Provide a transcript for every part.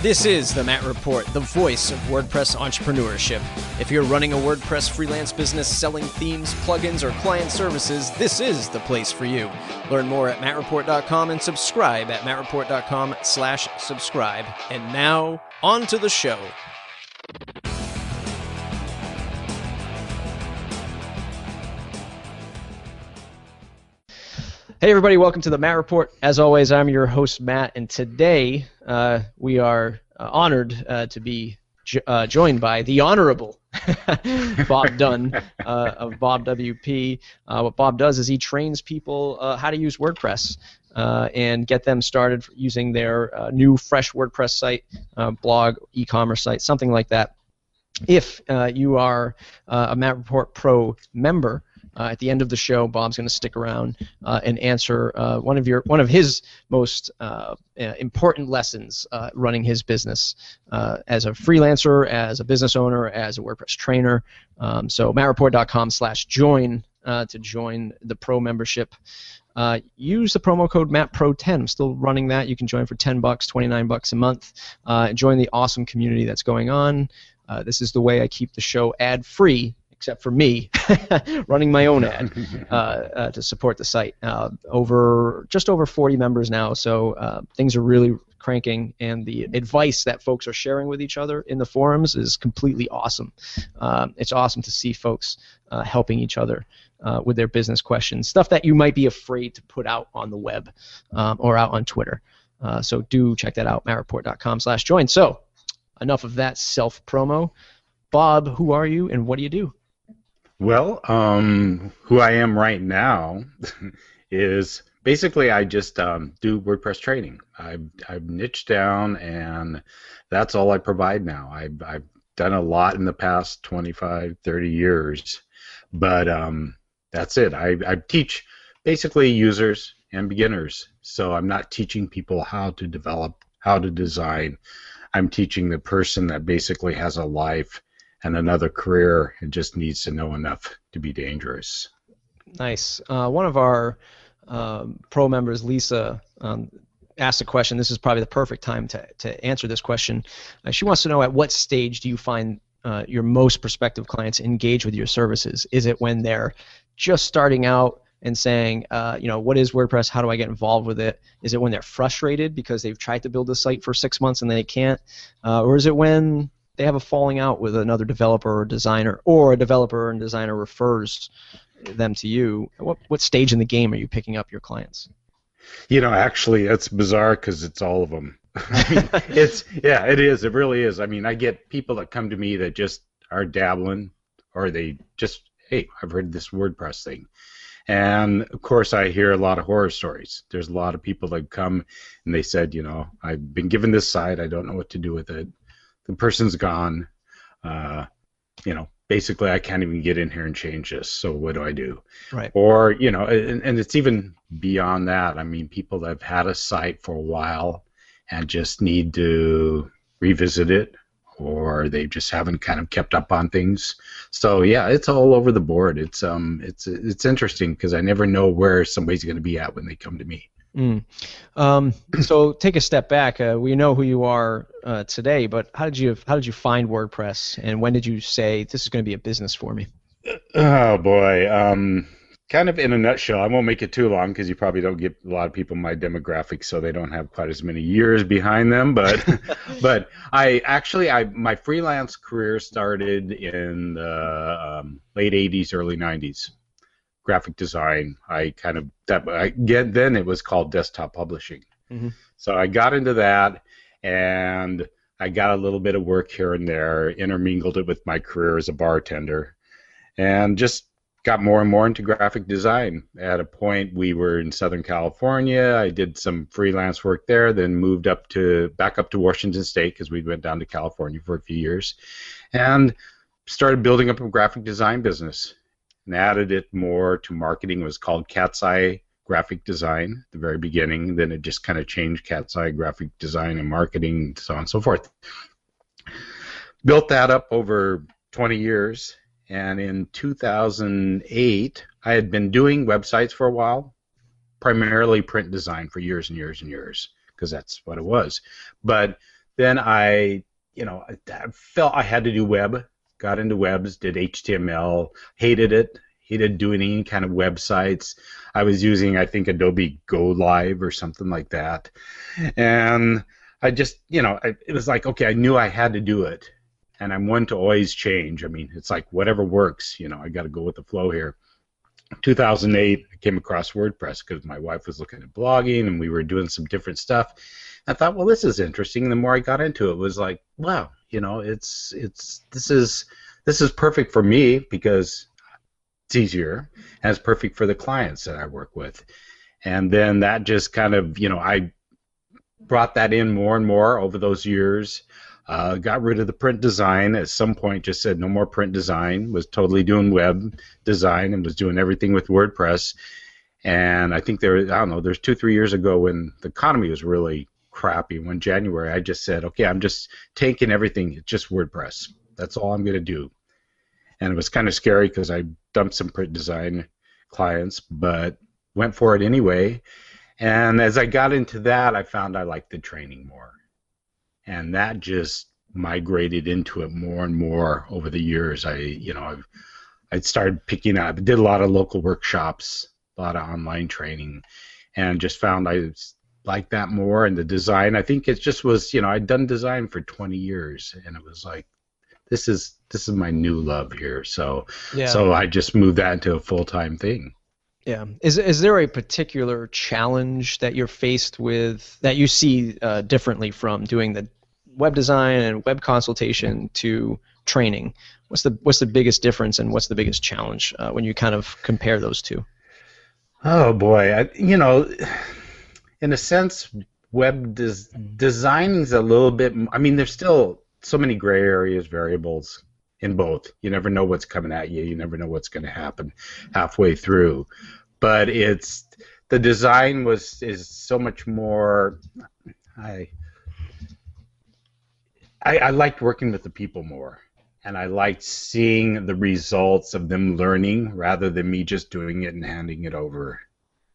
This is the Matt Report, the voice of WordPress entrepreneurship. If you're running a WordPress freelance business selling themes, plugins, or client services, this is the place for you. Learn more at mattreport.com and subscribe at mattreport.com/subscribe. And now, on to the show. Hey everybody, welcome to the Matt Report. As always, I'm your host, Matt, and today we are honored to be joined by the Honorable Bob Dunn of Bob WP. What Bob does is he trains people how to use WordPress and get them started using their new, fresh WordPress site, blog, e-commerce site, something like that. If you are a Matt Report Pro member, at the end of the show, Bob's going to stick around and answer one of his most important lessons running his business as a freelancer, as a business owner, as a WordPress trainer. So mattreport.com/join to join the Pro membership. Use the promo code MattPro10. I'm still running that. You can join for $10, $29 a month. Join the awesome community that's going on. This is the way I keep the show ad-free, except for me running my own ad to support the site. Just over 40 members now, so things are really cranking, and the advice that folks are sharing with each other in the forums is completely awesome. It's awesome to see folks helping each other with their business questions, stuff that you might be afraid to put out on the web or out on Twitter. So do check that out, mattreport.com/join. So enough of that self-promo. Bob, who are you and what do you do? Well, who I am right now is basically I just do WordPress training. I've niched down, and that's all I provide now. I've done a lot in the past 25, 30 years, but that's it. I teach basically users and beginners, so I'm not teaching people how to develop, how to design. I'm teaching the person that basically has a life and another career and just needs to know enough to be dangerous. Nice. One of our pro members, Lisa, asked a question. This is probably the perfect time to answer this question. She wants to know, at what stage do you find your most prospective clients engage with your services? Is it when they're just starting out and saying, what is WordPress? How do I get involved with it? Is it when they're frustrated because they've tried to build a site for 6 months and they can't? Or is it when they have a falling out with another developer or designer, or a developer and designer refers them to you? What stage in the game are you picking up your clients? Actually, it's bizarre because it's all of them. It is. It really is. I mean, I get people that come to me that just are dabbling, or they just, hey, I've heard this WordPress thing. And, of course, I hear a lot of horror stories. There's a lot of people that come and they said, I've been given this site. I don't know what to do with it. The person's gone. Basically, I can't even get in here and change this. So what do I do? Right. Or, and it's even beyond that. I mean, people that have had a site for a while and just need to revisit it, or they just haven't kind of kept up on things. So yeah, it's all over the board. It's interesting because I never know where somebody's going to be at when they come to me. So take a step back. We know who you are today, but how did you find WordPress, and when did you say this is going to be a business for me? Oh boy, kind of in a nutshell. I won't make it too long because you probably don't get a lot of people in my demographic, so they don't have quite as many years behind them. But but my freelance career started in the late '80s, early '90s. Graphic design. Then it was called desktop publishing. Mm-hmm. So I got into that, and I got a little bit of work here and there, intermingled it with my career as a bartender, and just got more and more into graphic design. At a point, we were in Southern California. I did some freelance work there, then moved back up to Washington State because we went down to California for a few years, and started building up a graphic design business. And added it more to marketing. It was called Cat's Eye Graphic Design at the very beginning. Then it just kind of changed Cat's Eye Graphic Design and Marketing, and so on and so forth. Built that up over 20 years, and in 2008, I had been doing websites for a while, primarily print design for years and years and years, because that's what it was. But then I felt I had to do web. Got into webs, did HTML, hated it, hated doing any kind of websites. I was using, I think, Adobe Go Live or something like that. And I just, it was like, okay, I knew I had to do it. And I'm one to always change. I mean, it's like whatever works, I got to go with the flow here. 2008, I came across WordPress because my wife was looking at blogging and we were doing some different stuff. I thought, well, this is interesting. The more I got into it, it was like, wow, this is perfect for me because it's easier, and it's perfect for the clients that I work with. And then that just kind of, I brought that in more and more over those years. Got rid of the print design. At some point, just said no more print design. Was totally doing web design and was doing everything with WordPress. And I think there's 2-3 years ago when the economy was really crappy. One January, I just said, okay, I'm just taking everything. It's just WordPress. That's all I'm going to do. And it was kind of scary because I dumped some print design clients, but went for it anyway. And as I got into that, I found I liked the training more. And that just migrated into it more and more over the years. I started picking up, did a lot of local workshops, a lot of online training, and just found I liked that more. And the design, I think it just was, I'd done design for 20 years, and it was like, this is my new love here. So I just moved that into a full-time thing. Yeah. Is there a particular challenge that you're faced with that you see differently from doing the web design and web consultation to training? What's the biggest difference and what's the biggest challenge when you kind of compare those two? Oh boy, in a sense, web design is a little bit. I mean, there's still so many gray areas, variables in both. You never know what's coming at you. You never know what's going to happen halfway through. But the design is so much more. I liked working with the people more, and I liked seeing the results of them learning rather than me just doing it and handing it over.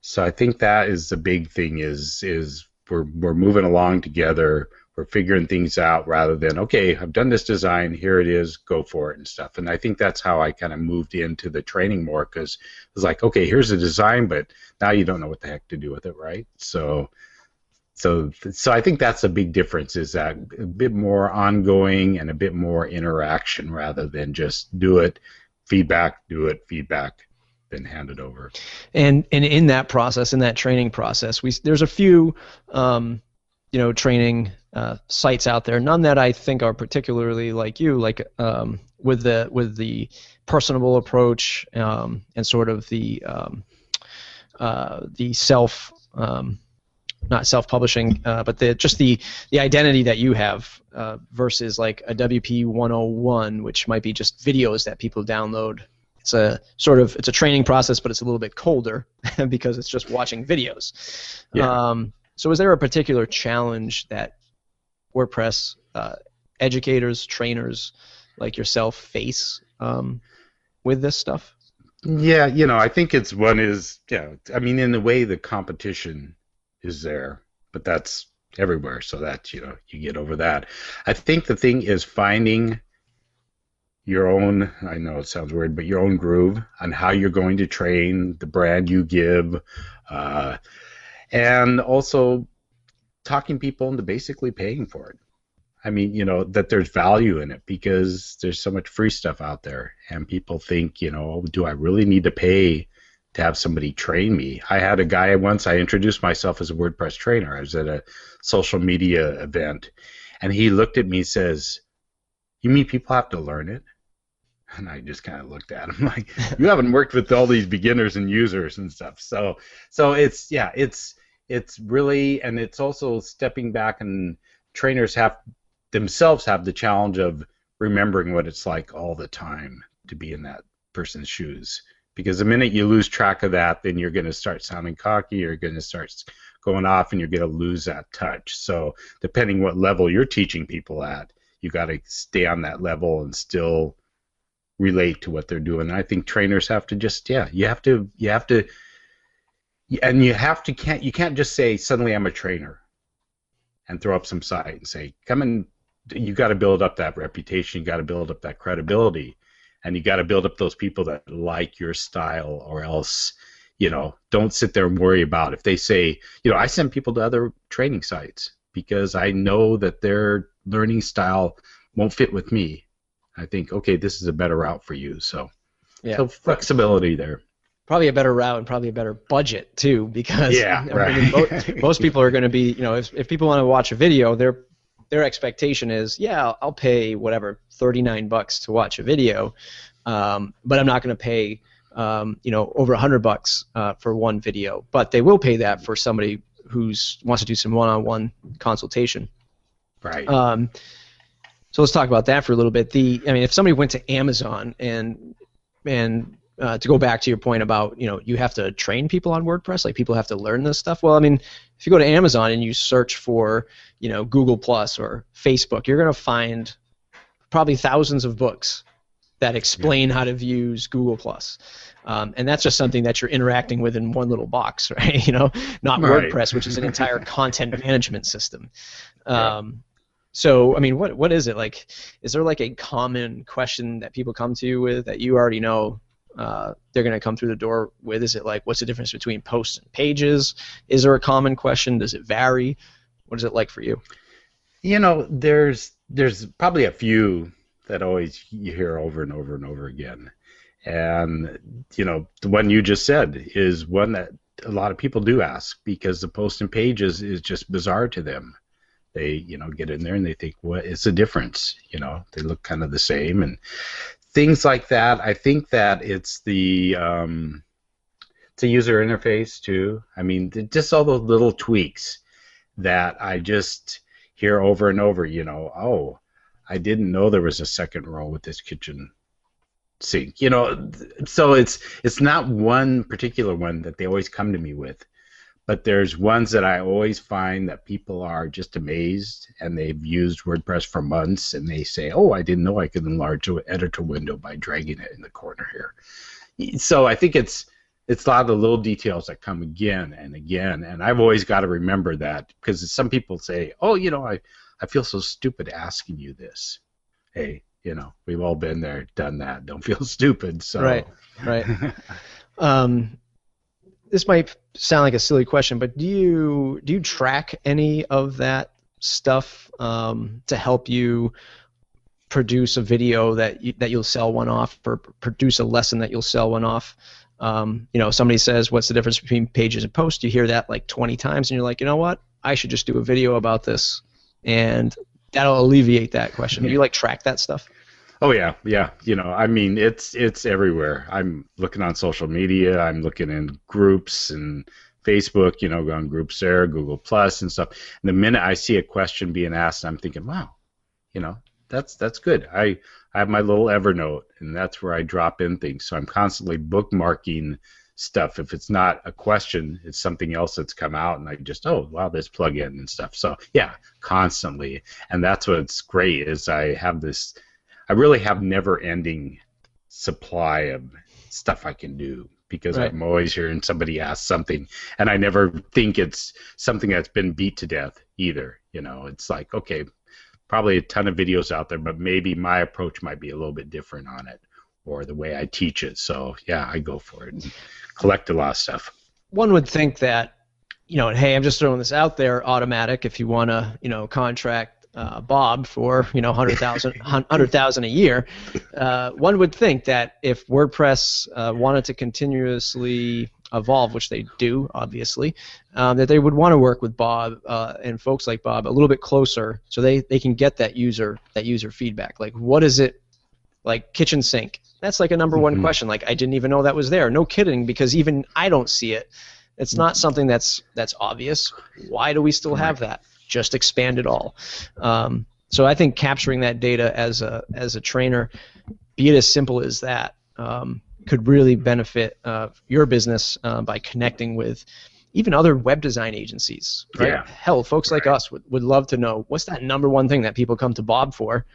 So I think that is the big thing. Is we're moving along together. We're figuring things out rather than, okay, I've done this design, here it is, go for it and stuff. And I think that's how I kind of moved into the training more, because it was like, okay, here's the design, but now you don't know what the heck to do with it, right? So I think that's a big difference, is that a bit more ongoing and a bit more interaction rather than just do it, feedback, then hand it over. And in that process, in that training process, there's a few training sites out there. None that I think are particularly like you, like with the personable approach and sort of the self. Not self-publishing, but the identity that you have versus like a WP 101, which might be just videos that people download. It's a training process, but it's a little bit colder because it's just watching videos. Yeah. So is there a particular challenge that WordPress educators, trainers like yourself face with this stuff? Yeah, I think it's one is, I mean, in a way the competition is there, but that's everywhere, so that you get over that. I think the thing is finding your own, I know it sounds weird, but your own groove on how you're going to train, the brand you give, and also talking people into basically paying for it. I mean, that there's value in it, because there's so much free stuff out there, and people think, do I really need to pay to have somebody train me? I had a guy once, I introduced myself as a WordPress trainer. I was at a social media event, and he looked at me and says, "You mean people have to learn it?" And I just kind of looked at him like, you haven't worked with all these beginners and users and stuff. So it's really, and it's also stepping back, and trainers themselves have the challenge of remembering what it's like all the time to be in that person's shoes. Because the minute you lose track of that, then you're going to start sounding cocky, you're going to start going off, and you're going to lose that touch. So depending what level you're teaching people at, you got to stay on that level and still relate to what they're doing. And I think trainers have to just, you can't just say, suddenly I'm a trainer. and throw up some site and say, come and you got to build up that reputation, you got to build up that credibility, and you got to build up those people that like your style, or else, don't sit there and worry about if they say, I send people to other training sites because I know that their learning style won't fit with me. I think, okay, this is a better route for you. So, so flexibility there. Probably a better route and probably a better budget too, because most people are going to be, if people want to watch a video, their expectation is, I'll pay whatever $39 to watch a video, but I'm not going to pay over $100 for one video. But they will pay that for somebody who wants to do some one-on-one consultation. Right. So let's talk about that for a little bit. If somebody went to Amazon and to go back to your point about, you have to train people on WordPress, like people have to learn this stuff. Well, if you go to Amazon and you search for, Google Plus or Facebook, you're going to find probably thousands of books that explain how to use Google Plus. And that's just something that you're interacting with in one little box, right? Not WordPress, which is an entire content management system. So, what is it like? Is there like a common question that people come to you with that you already know they're going to come through the door with? Is it like, what's the difference between posts and pages? Is there a common question? Does it vary? What is it like for you? There's probably a few that always you hear over and over and over again. And, the one you just said is one that a lot of people do ask, because the posts and pages is just bizarre to them. They, get in there and they think, what is the difference? They look kind of the same and things like that. I think that it's the user interface too. Just all those little tweaks that I just hear over and over. Oh, I didn't know there was a second row with this kitchen sink. So it's not one particular one that they always come to me with. But there's ones that I always find that people are just amazed, and they've used WordPress for months, and they say, oh, I didn't know I could enlarge an editor window by dragging it in the corner here. So I think it's a lot of the little details that come again and again, and I've always got to remember that, because some people say, oh, I feel so stupid asking you this. Hey, we've all been there, done that. Don't feel stupid. So. Right. This might sound like a silly question, but do you track any of that stuff to help you produce a video that you'll sell one off, or produce a lesson that you'll sell one off? Somebody says, what's the difference between pages and posts? You hear that like 20 times, and you're like, you know what? I should just do a video about this, and that'll alleviate that question. Do you track that stuff? Oh yeah. It's everywhere. I'm looking on social media. I'm looking in groups and Facebook. Go on groups there, Google Plus and stuff. And the minute I see a question being asked, I'm thinking, wow, that's good. I have my little Evernote, and that's where I drop in things. So I'm constantly bookmarking stuff. If it's not a question, it's something else that's come out, and I just, oh wow, this plug-in and stuff. So yeah, constantly. And that's what's great is I really have never-ending supply of stuff I can do, because I'm always hearing somebody ask something, and I never think it's something that's been beat to death either. It's like, okay, probably a ton of videos out there, but maybe my approach might be a little bit different on it, or the way I teach it. So yeah, I go for it and collect a lot of stuff. One would think that, hey, I'm just throwing this out there, automatic, if you want to, contract Bob for $100,000 a year. One would think that if WordPress wanted to continuously evolve, which they do, obviously, that they would want to work with Bob and folks like Bob a little bit closer, so they can get that user feedback. Like, what is it? Like kitchen sink. That's like a number one question. Like, I didn't even know that was there. No kidding, because even I don't see it. It's not something that's obvious. Why do we still have that? Just expand it all. So I think capturing that data as a trainer, be it as simple as that, could really benefit your business by connecting with even other web design agencies. Right? Yeah. Hell, folks like us would love to know, what's that number one thing that people come to Bob for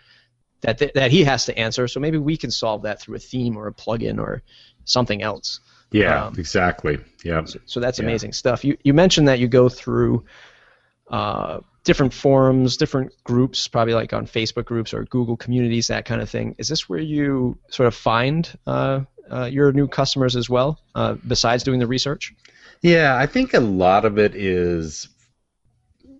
that he has to answer, so maybe we can solve that through a theme or a plugin or something else. Yeah, exactly. Yeah. So that's amazing stuff. You mentioned that you go through different forums, different groups, probably like on Facebook groups or Google communities, that kind of thing. Is this where you sort of find your new customers as well, besides doing the research? Yeah, I think a lot of it is,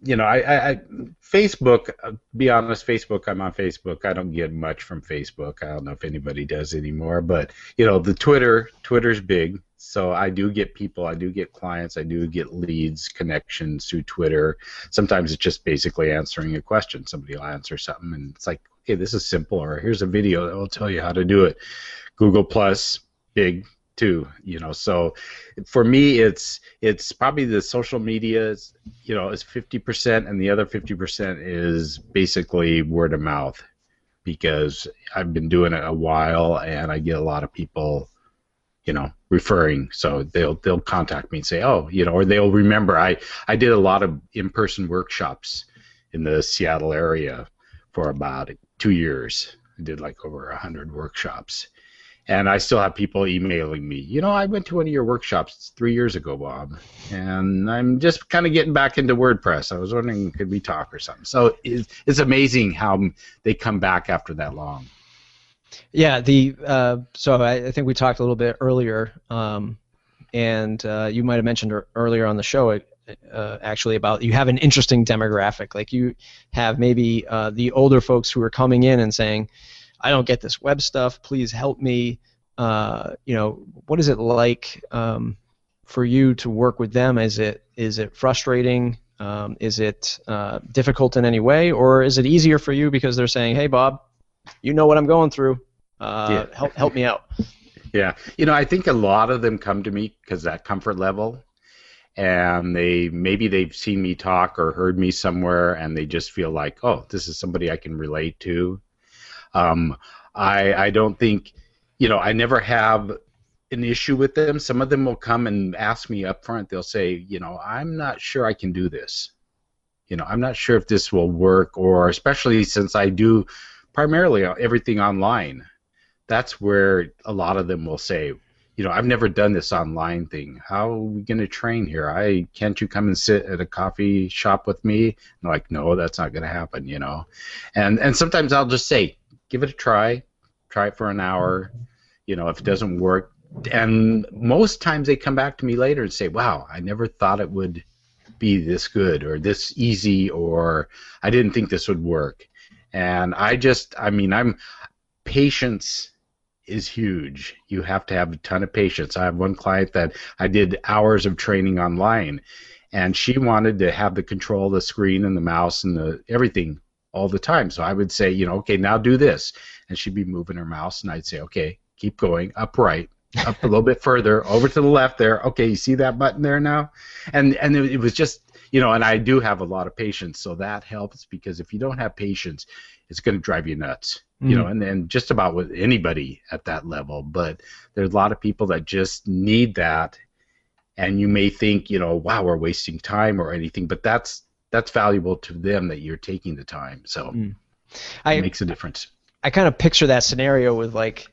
I Facebook, be honest, Facebook, I'm on Facebook. I don't get much from Facebook. I don't know if anybody does anymore, but, the Twitter's big. So I do get people, I do get clients, I do get leads, connections through Twitter. Sometimes it's just basically answering a question. Somebody will answer something, and it's like, okay, this is simple, or here's a video that will tell you how to do it. Google Plus, big too, So for me, it's probably the social media is 50%, and the other 50% is basically word of mouth, because I've been doing it a while, and I get a lot of people, referring. So they'll contact me and say, oh, or they'll remember. I did a lot of in-person workshops in the Seattle area for about 2 years. I did like over 100 workshops. And I still have people emailing me. I went to one of your workshops 3 years ago, Bob, and I'm just kind of getting back into WordPress. I was wondering, could we talk or something? So it's amazing how they come back after that long. Yeah, so I think we talked a little bit earlier, and you might have mentioned earlier on the show actually about you have an interesting demographic. Like you have maybe the older folks who are coming in and saying, I don't get this web stuff, please help me. What is it like for you to work with them? Is it frustrating? Is it difficult in any way? Or is it easier for you because they're saying, hey, Bob, you know what I'm going through. Help me out. Yeah. I think a lot of them come to me because that comfort level, and maybe they've seen me talk or heard me somewhere, and they just feel like, oh, this is somebody I can relate to. I don't think, I never have an issue with them. Some of them will come and ask me up front. They'll say, I'm not sure I can do this. I'm not sure if this will work, or especially since I do primarily everything online. That's where a lot of them will say, I've never done this online thing. How are we going to train here? Can't you come and sit at a coffee shop with me? And I'm like, no, that's not going to happen, And sometimes I'll just say, give it a try. Try it for an hour. If it doesn't work. And most times they come back to me later and say, wow, I never thought it would be this good or this easy, or I didn't think this would work. And patience is huge. You have to have a ton of patience. I have one client that I did hours of training online, and she wanted to have the control of the screen and the mouse and the everything all the time. So I would say, okay, now do this. And she'd be moving her mouse, and I'd say, okay, keep going, upright, up a little bit further, over to the left there. Okay, you see that button there now? And it was just, and I do have a lot of patience, so that helps, because if you don't have patience, it's going to drive you nuts, and then just about with anybody at that level. But there's a lot of people that just need that, and you may think, wow, we're wasting time or anything, but that's valuable to them that you're taking the time. So it makes a difference. I kind of picture that scenario with like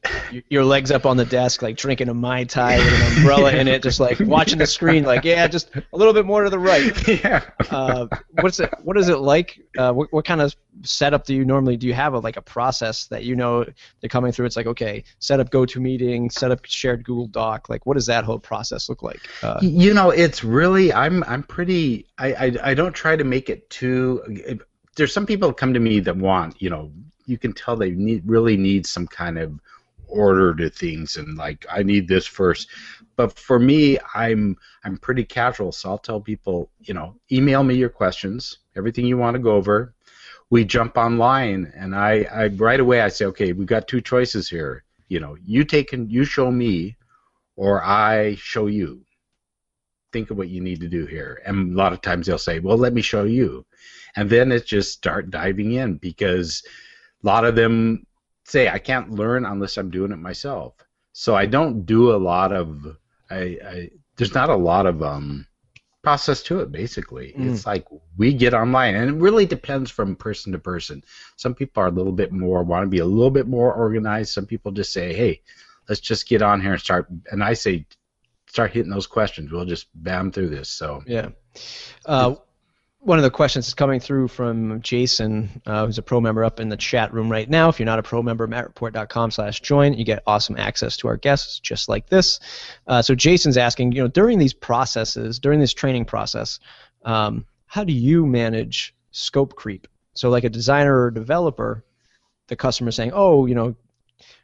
your legs up on the desk, like drinking a Mai Tai with an umbrella in it, just like watching the screen, like, yeah, just a little bit more to the right. Yeah. What is it like? What kind of setup do you have a process that they're coming through? It's like, okay, set up GoToMeeting, set up shared Google Doc. Like, what does that whole process look like? It's really, I'm pretty, I don't try to make it too, there's some people that come to me that want, you can tell they really need some kind of order to things, and like, I need this first. But for me, I'm pretty casual, so I'll tell people, email me your questions, everything you want to go over. We jump online, and I right away I say, okay, we've got two choices here. You show me, or I show you. Think of what you need to do here. And a lot of times they'll say, well, let me show you. And then it's just start diving in, because a lot of them say, I can't learn unless I'm doing it myself. So I don't do a lot of, there's not a lot of process to it, basically. It's like we get online, and it really depends from person to person. Some people are a little bit more, want to be a little bit more organized. Some people just say, hey, let's just get on here and start. And I say, start hitting those questions. We'll just bam through this. So yeah. one of the questions is coming through from Jason, who's a pro member up in the chat room right now. If you're not a pro member, mattreport.com/join. You get awesome access to our guests just like this. So Jason's asking, during these processes, during this training process, how do you manage scope creep? So like a designer or developer, the customer saying, oh,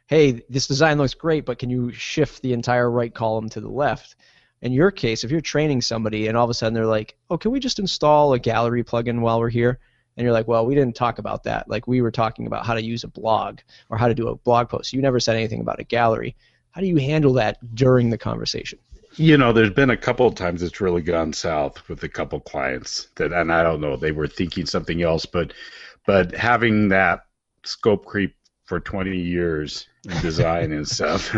hey, this design looks great, but can you shift the entire right column to the left? In your case, if you're training somebody and all of a sudden they're like, oh, can we just install a gallery plugin while we're here? And you're like, well, we didn't talk about that. Like, we were talking about how to use a blog or how to do a blog post. You never said anything about a gallery. How do you handle that during the conversation? There's been a couple of times it's really gone south with a couple clients and I don't know, they were thinking something else, but having that scope creep for 20 years in design and stuff.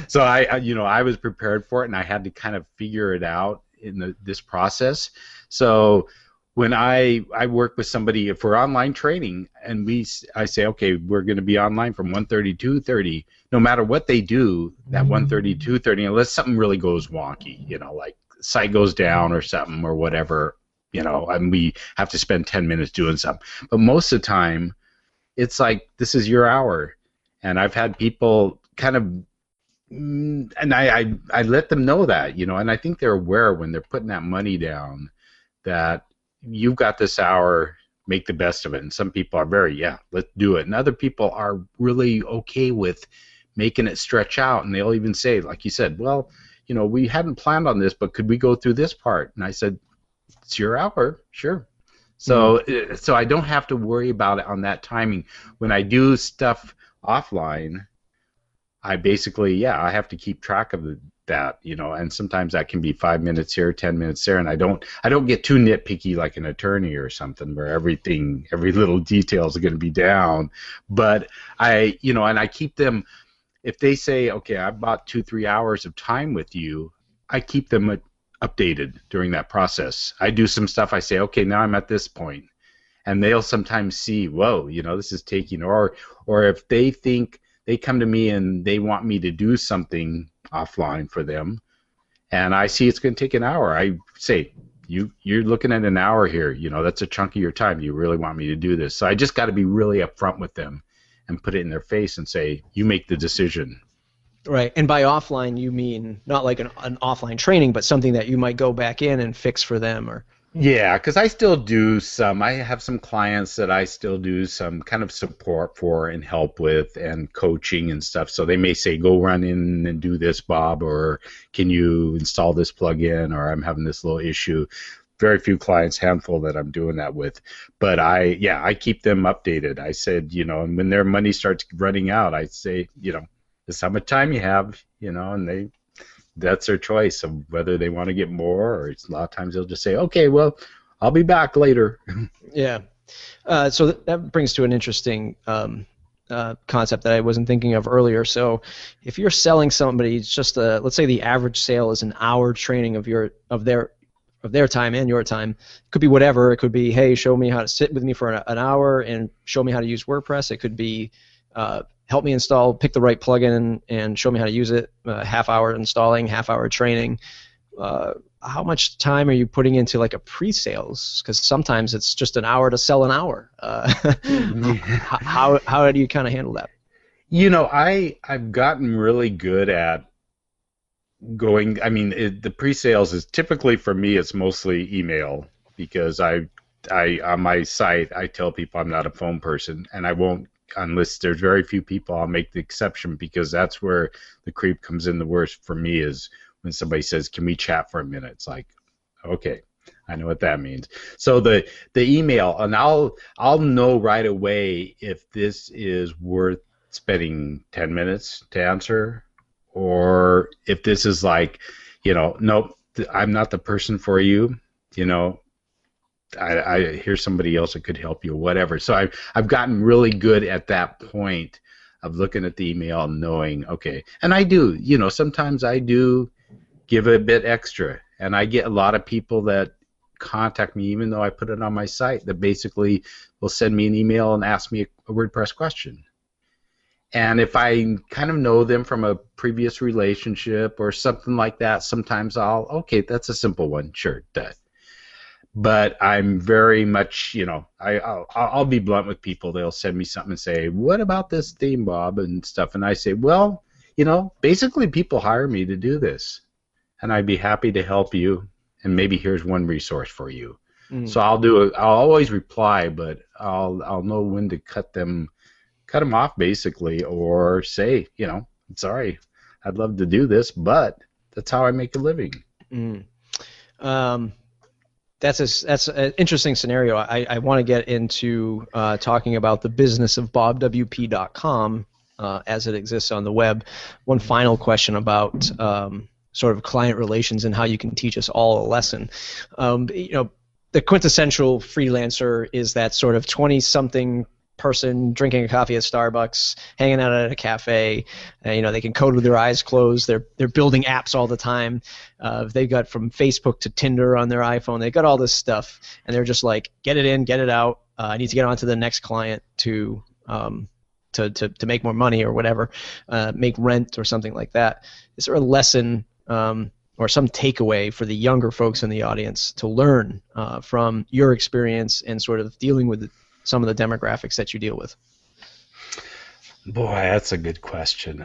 So I was prepared for it, and I had to kind of figure it out in this process. So when I work with somebody for online training, and I say, okay, we're going to be online from 1:30 to 2:30. No matter what they do, that 1:30 to 2:30, unless something really goes wonky, like site goes down or something or whatever, and we have to spend 10 minutes doing something. But most of the time, it's like, this is your hour. And I've had people kind of, and I let them know that, and I think they're aware when they're putting that money down that you've got this hour, make the best of it. And some people are very, let's do it. And other people are really okay with making it stretch out. And they'll even say, like you said, well, we hadn't planned on this, but could we go through this part? And I said, it's your hour, sure. So I don't have to worry about it on that timing. When I do stuff offline, I basically, I have to keep track of that, and sometimes that can be 5 minutes here, 10 minutes there, and I don't get too nitpicky like an attorney or something where every little detail is going to be down. But and I keep them, if they say, okay, I've bought 2-3 hours of time with you, I keep them updated during that process. I do some stuff, I say, okay, now I'm at this point. And they'll sometimes see, whoa, this is taking, or if they think, they come to me and they want me to do something offline for them, and I see it's going to take an hour, I say, you're looking at an hour here, that's a chunk of your time. You really want me to do this? So I just got to be really upfront with them and put it in their face and say, you make the decision. Right, and by offline you mean not like an offline training, but something that you might go back in and fix for them, or... Yeah, because I still do I have some clients that I still do some kind of support for and help with and coaching and stuff. So they may say, go run in and do this, Bob, or can you install this plugin, or I'm having this little issue. Very few clients, handful that I'm doing that with. But I keep them updated. I said, and when their money starts running out, I say, this is how much time you have, and that's their choice of whether they want to get more, or a lot of times they'll just say, okay, well, I'll be back later. Yeah. So that brings to an interesting concept that I wasn't thinking of earlier. So if you're selling somebody, it's just let's say the average sale is an hour training of their time and your time. It could be whatever. It could be, hey, show me how to sit with me for an hour and show me how to use WordPress. It could be help me pick the right plugin and show me how to use it. Half hour installing, half hour training. How much time are you putting into like a pre-sales? Because sometimes it's just an hour to sell an hour. How do you kind of handle that? I've gotten really good at going. I mean, the pre-sales is typically, for me, it's mostly email, because I on my site I tell people I'm not a phone person, and I won't, unless there's very few people, I'll make the exception, because that's where the creep comes in the worst for me, is when somebody says, can we chat for a minute? It's like, okay, I know what that means. So the email, and I'll know right away if this is worth spending 10 minutes to answer, or if this is like, nope, I'm not the person for you, I hear somebody else that could help you, or whatever. So I've gotten really good at that point of looking at the email and knowing, okay, and I do, sometimes I do give a bit extra, and I get a lot of people that contact me, even though I put it on my site, that basically will send me an email and ask me a WordPress question. And if I kind of know them from a previous relationship or something like that, sometimes okay, that's a simple one, sure, that. but I'm very much, I'll be blunt with people. They'll send me something and say, "What about this theme, Bob?" and stuff, and I say, "Well, basically people hire me to do this, and I'd be happy to help you, and maybe here's one resource for you." So I'll always reply, but I'll know when to cut them off basically, or say, "Sorry, I'd love to do this, but that's how I make a living." That's an interesting scenario. I want to get into talking about the business of bobwp.com as it exists on the web. One final question about sort of client relations and how you can teach us all a lesson. The quintessential freelancer is that sort of 20-something person drinking a coffee at Starbucks, hanging out at a cafe. They can code with their eyes closed. They're building apps all the time. They've got from Facebook to Tinder on their iPhone. They've got all this stuff, and they're just like, get it in, get it out. I need to get on to the next client to make more money or whatever, make rent or something like that. Is there a lesson or some takeaway for the younger folks in the audience to learn from your experience and sort of dealing with some of the demographics that you deal with? Boy, that's a good question.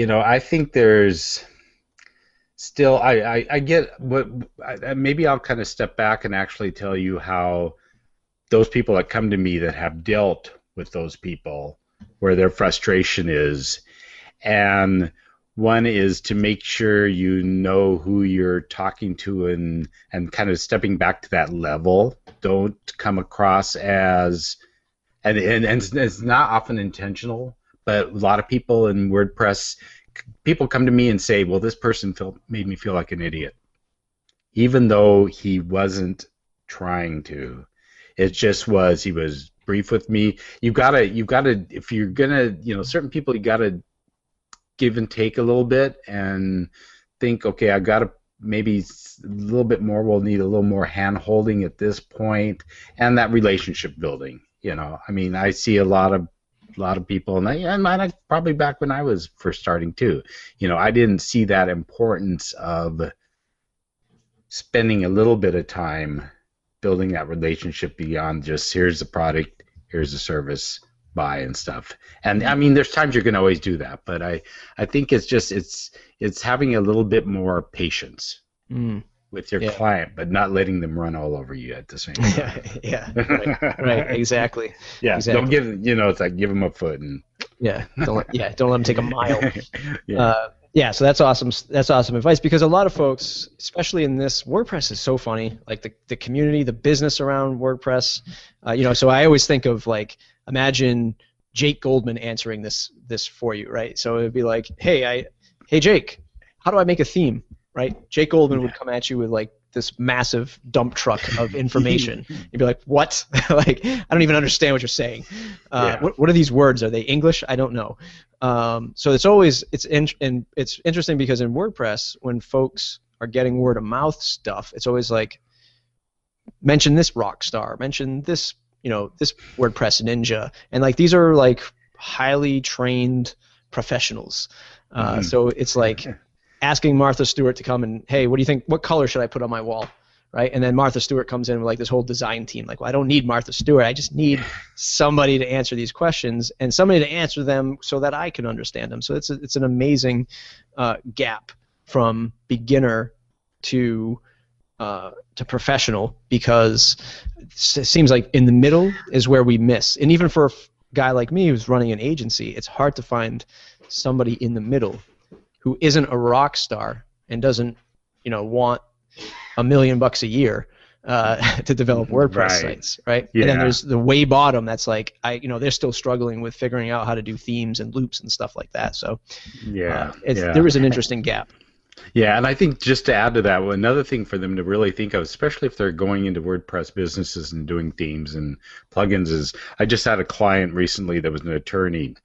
I think there's still, I get what, maybe I'll kind of step back and actually tell you how those people that come to me that have dealt with those people, where their frustration is. And one is to make sure you know who you're talking to and kind of stepping back to that level. Don't come across as, and it's not often intentional, but a lot of people in WordPress, people come to me and say, well, this person made me feel like an idiot, even though he wasn't trying to. It just was, he was brief with me. You've got to, if you're going to, certain people, you got to give and take a little bit and think, okay, I've got to maybe a little bit more, we'll need a little more hand holding at this point, and that relationship building. I mean, I see a lot of people, and I probably back when I was first starting too, I didn't see that importance of spending a little bit of time building that relationship beyond just here's the product, here's the service, buy and stuff. And I mean, there's times you can always do that, but I think it's just it's having a little bit more patience with your client, but not letting them run all over you at the same time. Right, exactly. Yeah, exactly. Don't give it's like give them a foot and don't let them take a mile. So that's awesome. That's awesome advice, because a lot of folks, especially in this, WordPress is so funny. Like the community, the business around WordPress. So I always think of like, imagine Jake Goldman answering this for you, right? So it'd be like, hey Jake, how do I make a theme, right? Jake Goldman would come at you with like this massive dump truck of information. You'd be like, what? Like, I don't even understand what you're saying. What are these words? Are they English? I don't know. So it's interesting because in WordPress, when folks are getting word of mouth stuff, it's always like, mention this rock star, mention this, this WordPress ninja, and like these are like highly trained professionals. So it's like asking Martha Stewart to come and, hey, what do you think? What color should I put on my wall? Right? And then Martha Stewart comes in with like this whole design team. Like, well, I don't need Martha Stewart. I just need somebody to answer these questions and somebody to answer them so that I can understand them. So it's an amazing gap from beginner to professional, because it seems like in the middle is where we miss. And even for a guy like me who's running an agency, it's hard to find somebody in the middle who isn't a rock star and doesn't, want $1 million a year to develop WordPress sites, right? Yeah. And then there's the way bottom that's like, they're still struggling with figuring out how to do themes and loops and stuff like that. So there is an interesting gap. Yeah, and I think just to add to that, another thing for them to really think of, especially if they're going into WordPress businesses and doing themes and plugins, is I just had a client recently that was an attorney,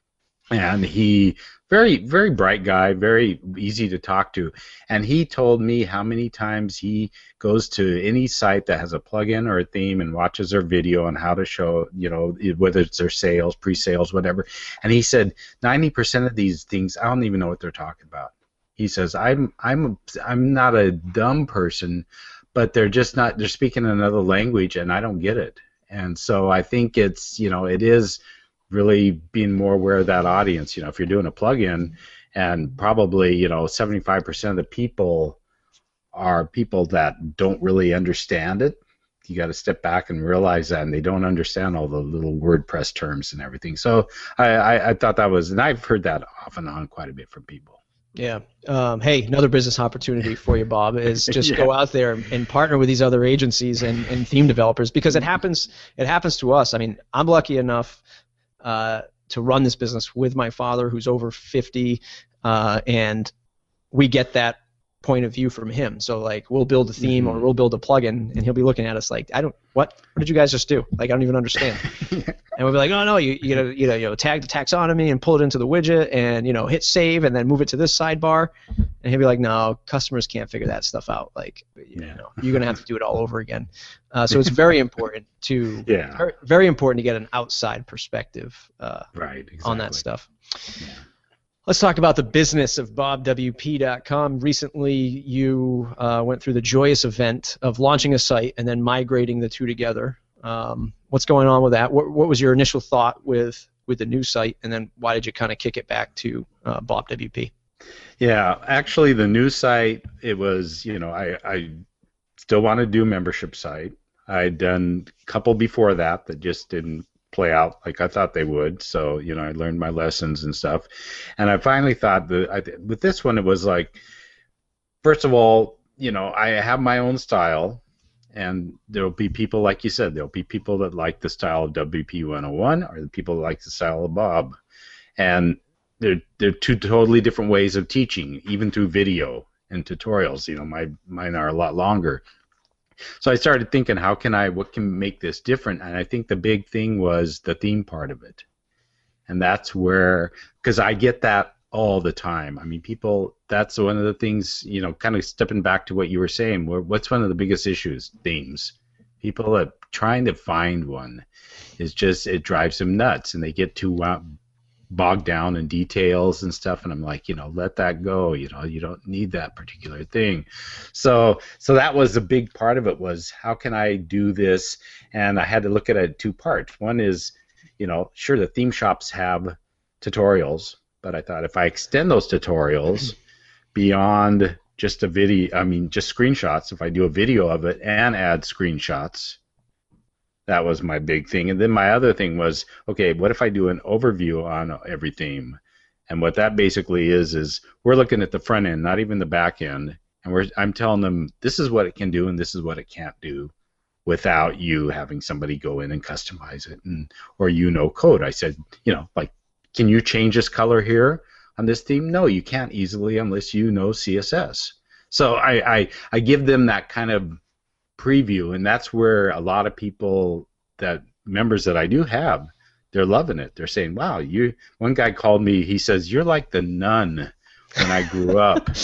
and he, very, very bright guy, very easy to talk to, and he told me how many times he goes to any site that has a plugin or a theme and watches their video on how to show, whether it's their sales, pre-sales, whatever, and he said 90% of these things, I don't even know what they're talking about. He says, I'm not a dumb person, but they're just not. They're speaking another language, and I don't get it. And so I think it's, it is really being more aware of that audience. If you're doing a plugin, and probably 75% of the people are people that don't really understand it. You got to step back and realize that, and they don't understand all the little WordPress terms and everything. So I thought that was, and I've heard that off and on quite a bit from people. Yeah. Hey, another business opportunity for you, Bob, is just go out there and partner with these other agencies and theme developers, because it happens to us. I mean, I'm lucky enough to run this business with my father, who's over 50, and we get that point of view from him. So like, we'll build a theme or we'll build a plugin, and he'll be looking at us like, what did you guys just do? Like, I don't even understand. And we'll be like, oh no, you gotta tag the taxonomy and pull it into the widget, and hit save and then move it to this sidebar. And he'll be like, no, customers can't figure that stuff out. Like, you're gonna have to do it all over again. So it's very important to very important to get an outside perspective on that stuff. Yeah. Let's talk about the business of BobWP.com. Recently, you went through the joyous event of launching a site and then migrating the two together. What's going on with that? What was your initial thought with the new site, and then why did you kind of kick it back to BobWP? Yeah, actually, the new site, it was, I still want to do a membership site. I'd done a couple before that just didn't play out like I thought they would. So, I learned my lessons and stuff. And I finally thought with this one, it was like, first of all, I have my own style, and there'll be people, like you said, there'll be people that like the style of WP 101, or the people that like the style of Bob. And they're two totally different ways of teaching, even through video and tutorials. Mine are a lot longer. So I started thinking, what can make this different? And I think the big thing was the theme part of it. And that's where, because I get that all the time. I mean, that's one of the things, kind of stepping back to what you were saying, what's one of the biggest issues? Themes. People are trying to find one. It drives them nuts, and they get too bogged down in details and stuff, and I'm like, let that go. You don't need that particular thing. So that was a big part of it, was how can I do this? And I had to look at it two parts. One is, sure, the theme shops have tutorials, but I thought if I extend those tutorials beyond just just screenshots, if I do a video of it and add screenshots, that was my big thing. And then my other thing was, okay, what if I do an overview on every theme? And what that basically is we're looking at the front end, not even the back end, and I'm telling them this is what it can do and this is what it can't do, without you having somebody go in and customize it or code. I said, like, can you change this color here on this theme? No, you can't easily unless you know CSS. So I give them that kind of preview, and that's where a lot of people, members that I do have, they're loving it. They're saying, wow, one guy called me, he says, you're like the nun when I grew up.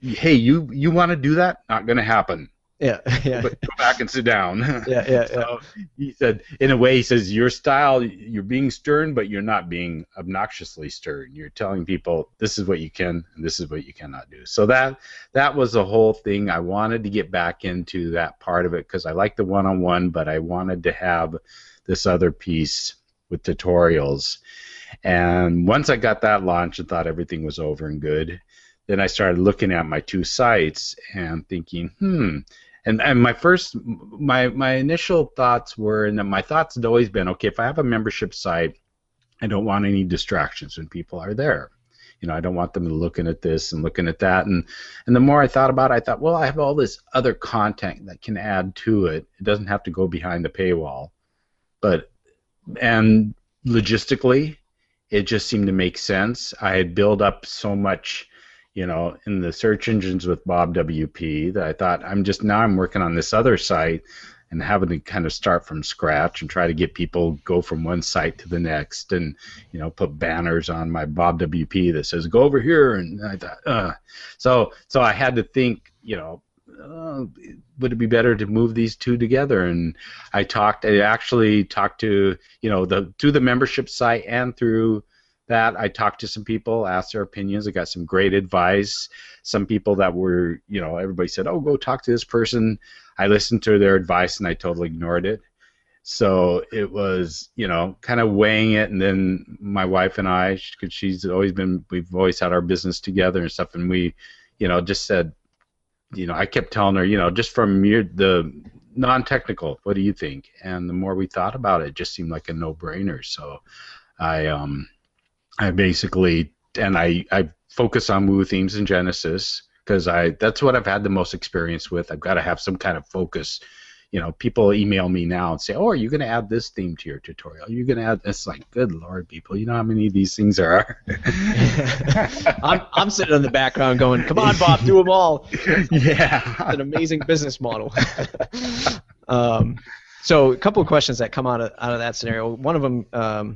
Hey, you want to do that? Not going to happen. Yeah. But go back and sit down. Yeah. So he said, in a way, he says, your style, you're being stern, but you're not being obnoxiously stern. You're telling people this is what you can and this is what you cannot do. So that was the whole thing. I wanted to get back into that part of it because I like the one-on-one, but I wanted to have this other piece with tutorials. And once I got that launched and thought everything was over and good, then I started looking at my two sites and thinking, And my initial thoughts were, and my thoughts had always been, okay, if I have a membership site, I don't want any distractions when people are there. I don't want them looking at this and looking at that. And the more I thought about it, I thought, well, I have all this other content that can add to it. It doesn't have to go behind the paywall. And logistically, it just seemed to make sense. I had built up so much in the search engines with Bob WP that I thought I'm working on this other site and having to kind of start from scratch and try to get people go from one site to the next and, put banners on my Bob WP that says, go over here. And I thought, So I had to think, would it be better to move these two together? And I actually talked to, through the membership site and through that, I talked to some people, asked their opinions. I got some great advice. Some people that were, everybody said, oh, go talk to this person. I listened to their advice and I totally ignored it. So it was, kind of weighing it. And then my wife and I, because we've always had our business together and stuff. And we, just said, I kept telling her, just from the non-technical, what do you think? And the more we thought about it, it just seemed like a no-brainer. So I basically, and I focus on Woo themes and Genesis because that's what I've had the most experience with. I've got to have some kind of focus. People email me now and say, oh, are you going to add this theme to your tutorial? Are you going to add this? Like, good Lord, people, you know how many of these things there are? I'm sitting in the background going, come on, Bob, do them all. Yeah. It's an amazing business model. So a couple of questions that come out of that scenario. One of them,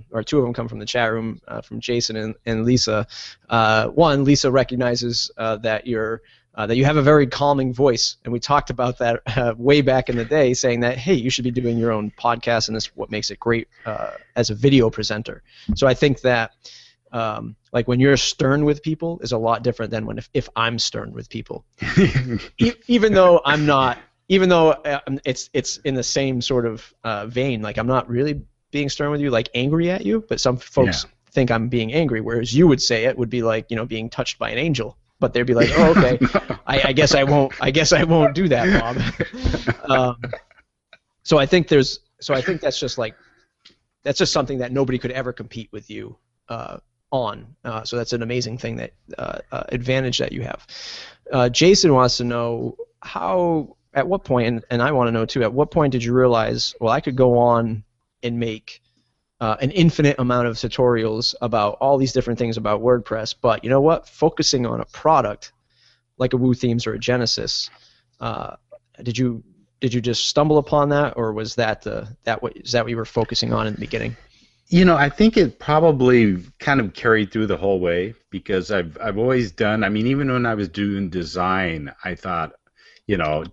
or two of them, come from the chat room from Jason and Lisa. One, Lisa recognizes that you have a very calming voice, and we talked about that way back in the day, saying that, hey, you should be doing your own podcast, and this is what makes it great as a video presenter. So I think that like when you're stern with people is a lot different than if I'm stern with people. Even though I'm not. Even though it's in the same sort of vein, like I'm not really being stern with you, like angry at you, but some folks think I'm being angry, whereas you would say it would be like being touched by an angel, but they'd be like, oh, okay, I guess I won't do that, Bob. So I think that's just something that nobody could ever compete with you on. So that's an amazing thing advantage that you have. Jason wants to know at what point, and I want to know too, at what point did you realize, well, I could go on and make an infinite amount of tutorials about all these different things about WordPress, but you know what? Focusing on a product like a Woo Themes or a Genesis, did you just stumble upon that, or was that what you were focusing on in the beginning? I think it probably kind of carried through the whole way because I've always done. I mean, even when I was doing design, I thought,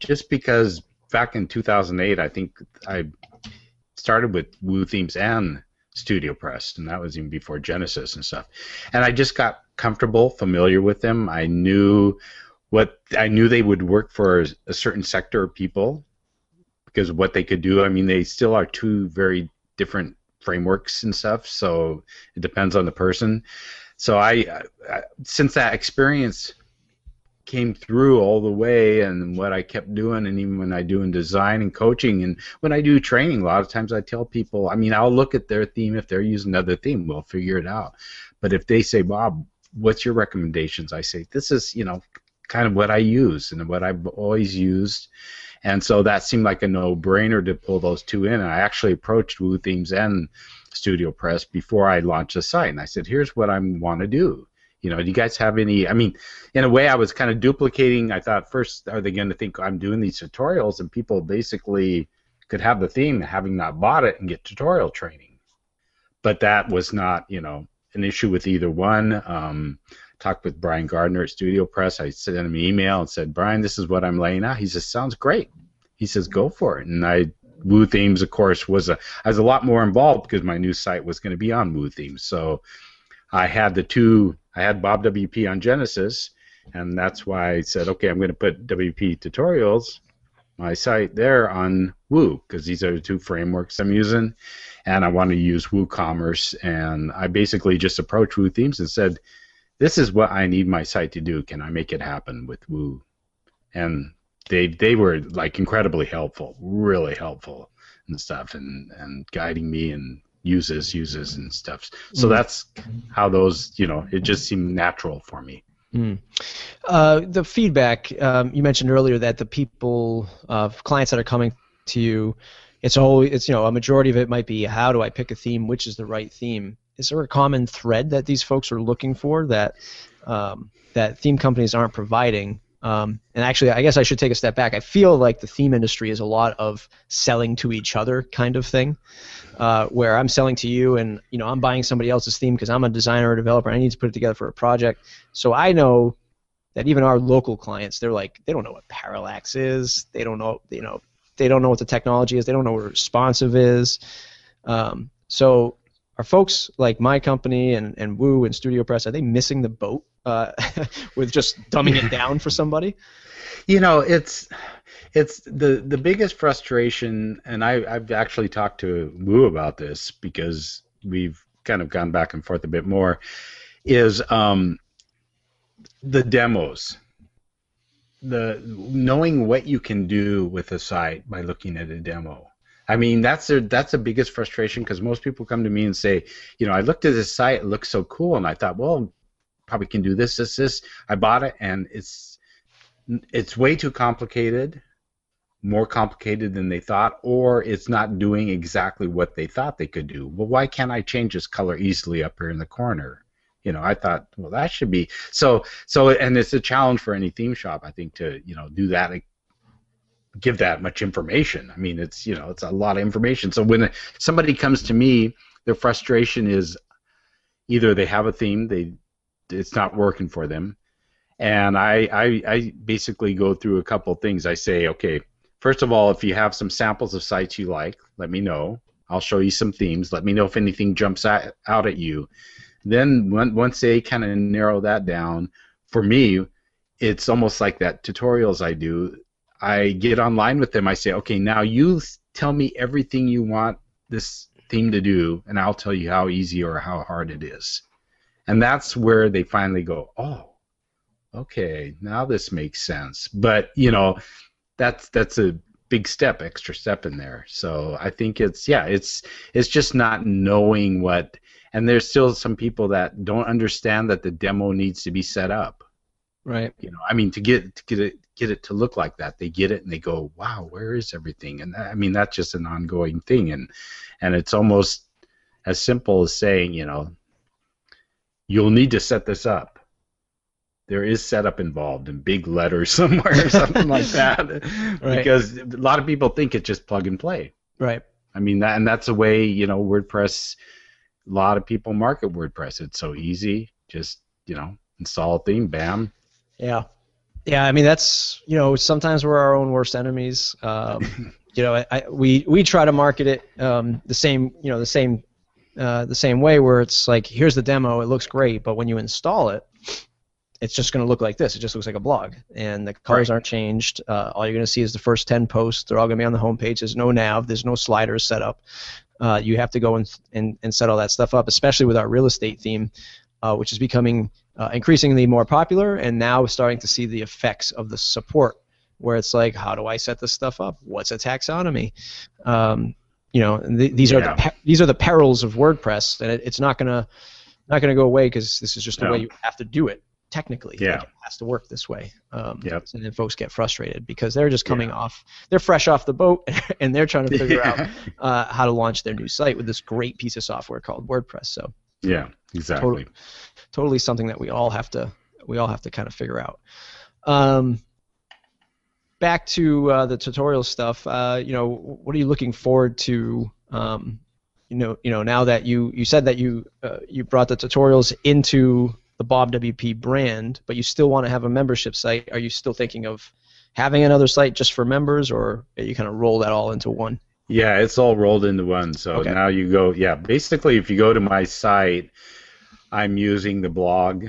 just because back in 2008, I think I started with Woo Themes and Studio Press, and that was even before Genesis and stuff. And I just got comfortable, familiar with them. I knew they would work for a certain sector of people because of what they could do. I mean, they still are two very different frameworks and stuff, so it depends on the person. So I since that experience came through all the way, and what I kept doing, and even when I do in design and coaching, and when I do training, a lot of times I tell people, I mean, I'll look at their theme. If they're using another theme, we'll figure it out. But if they say, Bob, what's your recommendations? I say, this is, kind of what I use and what I've always used. And so that seemed like a no-brainer to pull those two in. And I actually approached Woo Themes and Studio Press before I launched the site, and I said, here's what I want to do. Do you guys have any? I mean, in a way, I was kind of duplicating. I thought, first, are they going to think I'm doing these tutorials, and people basically could have the theme, having not bought it, and get tutorial training? But that was not, an issue with either one. Talked with Brian Gardner at Studio Press. I sent him an email and said, Brian, this is what I'm laying out. He says, sounds great. He says, go for it. And Woo Themes, of course, I was a lot more involved because my new site was going to be on Woo Themes. So I had I had Bob WP on Genesis, and that's why I said, okay, I'm going to put WP Tutorials, my site, there on Woo, because these are the two frameworks I'm using, and I want to use WooCommerce. And I basically just approached Woo Themes and said, this is what I need my site to do. Can I make it happen with Woo? And they were like incredibly helpful, really helpful and stuff, and guiding me and uses and stuff. So that's how those, it just seemed natural for me. The feedback, you mentioned earlier that the people, clients that are coming to you, it's a majority of it might be, how do I pick a theme, which is the right theme? Is there a common thread that these folks are looking for that theme companies aren't providing? And actually, I guess I should take a step back. I feel like the theme industry is a lot of selling to each other kind of thing, where I'm selling to you, and I'm buying somebody else's theme because I'm a designer or developer. And I need to put it together for a project. So I know that even our local clients, they're like, they don't know what parallax is. They don't know, they don't know what the technology is. They don't know what responsive is. So are folks like my company and Woo and Studio Press, are they missing the boat with just dumbing it down for somebody? You know, it's the biggest frustration, and I've actually talked to Woo about this because we've kind of gone back and forth a bit more, is the demos. The knowing what you can do with a site by looking at a demo. I mean, that's the biggest frustration, because most people come to me and say, you know, I looked at this site, it looks so cool, and I thought, well, probably can do this, this, this. I bought it, and it's way too complicated, more complicated than they thought, or it's not doing exactly what they thought they could do. Well, why can't I change this color easily up here in the corner? You know, I thought, well, that should be so, and it's a challenge for any theme shop, I think, to, you know, do that, give that much information. I mean, it's, you know, it's a lot of information. So when somebody comes to me, their frustration is either they have a theme, it's not working for them, and I basically go through a couple things. I say, okay, first of all, if you have some samples of sites you like, let me know. I'll show you some themes. Let me know if anything jumps out at you. Then once they kind of narrow that down, for me, it's almost like that tutorials I do. I get online with them. I say, okay, now you tell me everything you want this theme to do, and I'll tell you how easy or how hard it is. And that's where they finally go, oh, okay, now this makes sense. But, you know, that's a big step, extra step in there. So I think it's just not knowing what. And there's still some people that don't understand that the demo needs to be set up. Right. You know, I mean, to get it to look like that, they get it and they go, wow, where is everything? And I mean, that's just an ongoing thing, and it's almost as simple as saying, you know, you'll need to set this up. There is setup involved in big letters somewhere or something like that, right. Because a lot of people think it's just plug and play. Right. I mean, that's the way, you know, WordPress. A lot of people market WordPress. It's so easy. Just, you know, install a theme, bam. Yeah. Yeah, I mean, that's, you know, sometimes we're our own worst enemies. You know, we try to market it the same way, where it's like, here's the demo, it looks great, but when you install it, it's just going to look like this. It just looks like a blog, and the colors aren't changed. All you're going to see is the first 10 posts. They're all going to be on the home page. There's no nav. There's no sliders set up. You have to go and set all that stuff up, especially with our real estate theme, which is becoming increasingly more popular, and now we're starting to see the effects of the support, where it's like, how do I set this stuff up? What's a taxonomy? You know, these are the perils of WordPress, and it's not gonna go away, because this is just the way you have to do it technically. Yeah. Like, it has to work this way. And then folks get frustrated because they're just coming off, they're fresh off the boat, and they're trying to figure out how to launch their new site with this great piece of software called WordPress. So yeah, exactly. Totally something that we all have to kind of figure out. Back to the tutorial stuff. You know, what are you looking forward to? You know, now that you said that you brought the tutorials into the Bob WP brand, but you still want to have a membership site. Are you still thinking of having another site just for members, or you kind of roll that all into one? Yeah, it's all rolled into one. So now you go, basically if you go to my site, I'm using the blog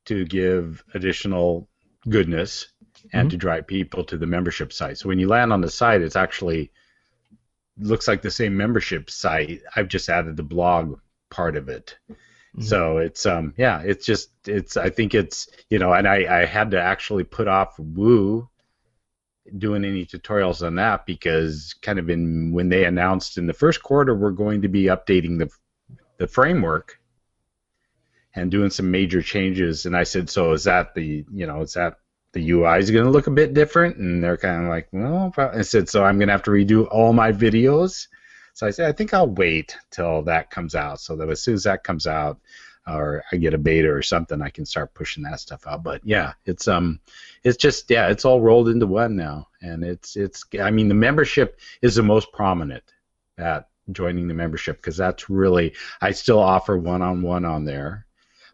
to give additional goodness and to drive people to the membership site. So when you land on the site, it's actually looks like the same membership site. I've just added the blog part of it. So it's I think it's, you know, and I had to actually put off Woo doing any tutorials on that, because kind of when they announced in the first quarter we're going to be updating the framework and doing some major changes, and I said, so is that the UI is going to look a bit different? And they're kind of like, well, I said, so I'm going to have to redo all my videos. So I said, I think I'll wait till that comes out, so that as soon as that comes out, or I get a beta or something, I can start pushing that stuff out. But yeah, it's just it's all rolled into one now, and it's I mean, the membership is the most prominent at joining the membership, because that's really, I still offer one-on-one on there,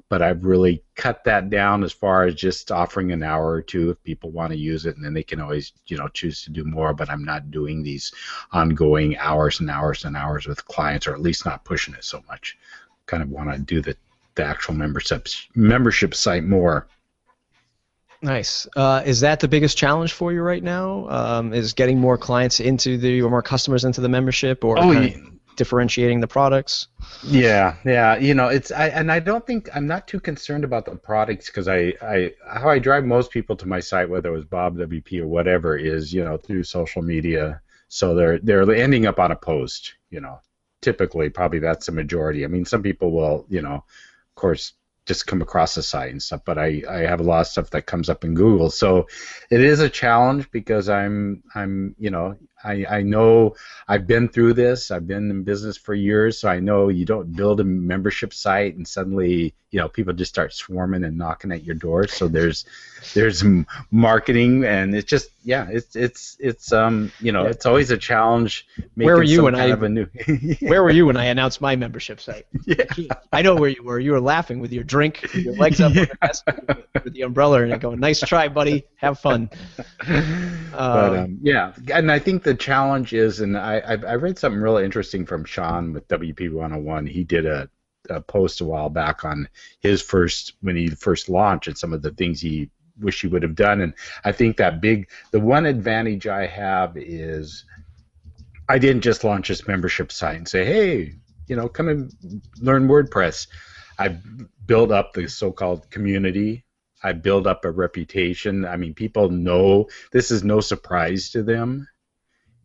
but I've really cut that down as far as just offering an hour or two if people want to use it, and then they can always, choose to do more. But I'm not doing these ongoing hours and hours and hours with clients, or at least not pushing it so much. Kind of want to do the actual membership site more. Nice. Is that the biggest challenge for you right now? Is getting more clients or more customers into the membership, or differentiating the products? Yeah. I don't think I'm not too concerned about the products, because how I drive most people to my site, whether it was Bob WP or whatever, is through social media. So they're ending up on a post. Typically, probably that's the majority. I mean, some people will, of course, just come across the site and stuff, but I have a lot of stuff that comes up in Google. So it is a challenge, because I know I've been through this. I've been in business for years, so I know you don't build a membership site and suddenly people just start swarming and knocking at your door. So there's marketing, and it's just it's always a challenge. Where were you when Where were you when I announced my membership site? Yeah. I know where you were. You were laughing with your drink, with your legs up on the desk, with the umbrella, and you're going, "Nice try, buddy. Have fun." And I think the challenge is, and I read something really interesting from Sean with WP 101. He did a post a while back on when he first launched, and some of the things he wished he would have done. And I think the one advantage I have is I didn't just launch this membership site and say, hey, come and learn WordPress. I built up the so-called community. I build up a reputation. I mean, people know this is no surprise to them,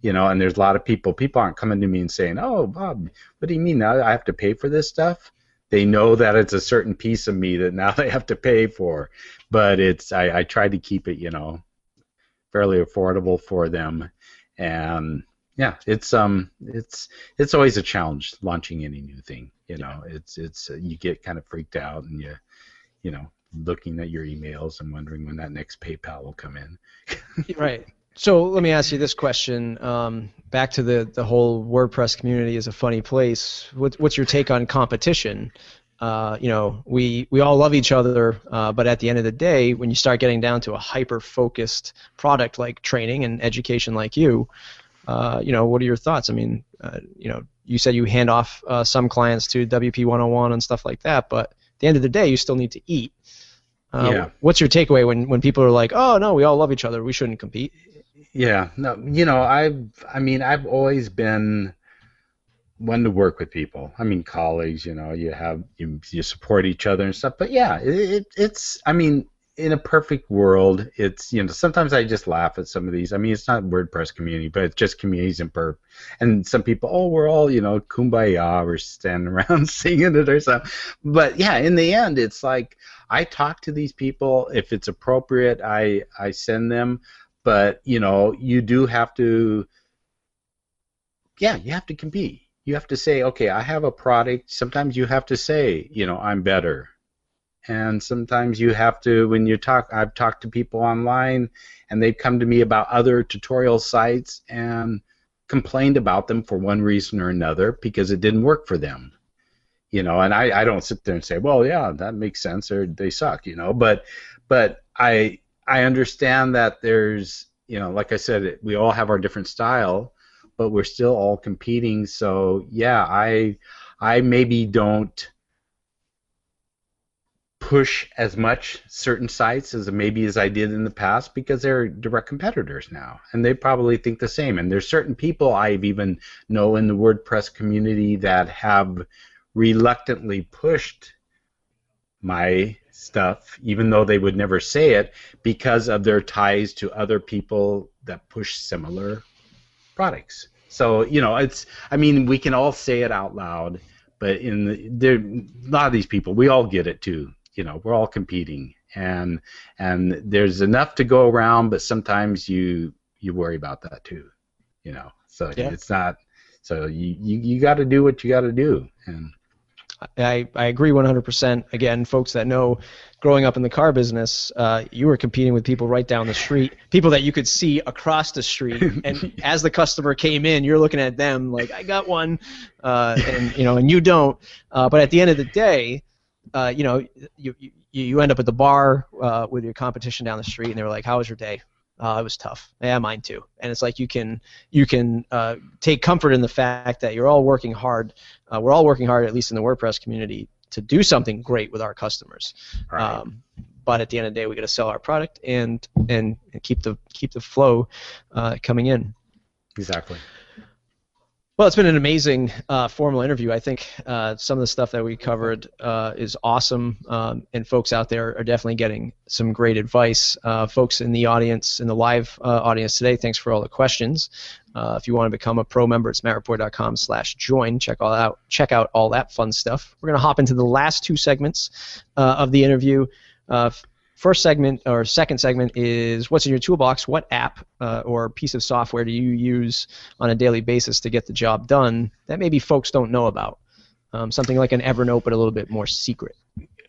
and there's a lot of people aren't coming to me and saying, oh, Bob, what do you mean now I have to pay for this stuff? They know that it's a certain piece of me that now they have to pay for, but I try to keep it, fairly affordable for them. And yeah, it's always a challenge launching any new thing. It's you get kind of freaked out, and you looking at your emails and wondering when that next PayPal will come in. Right. So let me ask you this question. Back to the whole WordPress community is a funny place. What's your take on competition? We all love each other, but at the end of the day, when you start getting down to a hyper-focused product like training and education like you, what are your thoughts? I mean, you said you hand off some clients to WP 101 and stuff like that, but at the end of the day, you still need to eat. What's your takeaway when people are like, oh, no, we all love each other, we shouldn't compete? Yeah, no, I've always been one to work with people. I mean, colleagues, you support each other and stuff. But yeah, it's in a perfect world, it's sometimes I just laugh at some of these. I mean, it's not WordPress community, but it's just communities in perp. And some people, oh, we're all kumbaya, we're standing around singing it or something. But yeah, in the end, it's like I talk to these people. If it's appropriate, I send them. But you do have to. Yeah, you have to compete. You have to say, okay, I have a product. Sometimes you have to say, I'm better. And sometimes you have to, when you talk, I've talked to people online, and they've come to me about other tutorial sites and complained about them for one reason or another because it didn't work for them. And I don't sit there and say, well, yeah, that makes sense, or they suck, But I understand that there's, like I said, we all have our different style, but we're still all competing. So yeah, I maybe don't push as much certain sites as I did in the past because they're direct competitors now, and they probably think the same. And there's certain people I've even know in the WordPress community that have reluctantly pushed my stuff, even though they would never say it, because of their ties to other people that push similar products. So we can all say it out loud, but a lot of these people, we all get it too. We're all competing, and there's enough to go around, but sometimes you worry about that too. So yeah. It's not. So you got to do what you got to do, and I agree 100%. Again, folks that know, growing up in the car business, you were competing with people right down the street, people that you could see across the street, and as the customer came in, you're looking at them like, I got one, and you don't. But at the end of the day, you know, you end up at the bar with your competition down the street, and they were like, "How was your day?" It was tough. Yeah, mine too. And it's like you can take comfort in the fact that you're all working hard. We're all working hard, at least in the WordPress community, to do something great with our customers. Right. But at the end of the day, we got to sell our product and keep the flow coming in. Exactly. Well, it's been an amazing formal interview. I think some of the stuff that we covered is awesome, and folks out there are definitely getting some great advice. Folks in the audience, in the live audience today, thanks for all the questions. If you want to become a pro member, it's mattreport.com/join. Check out all that fun stuff. We're going to hop into the last two segments of the interview. First segment or second segment is what's in your toolbox. What app or piece of software do you use on a daily basis to get the job done that maybe folks don't know about? Something like an Evernote, but a little bit more secret.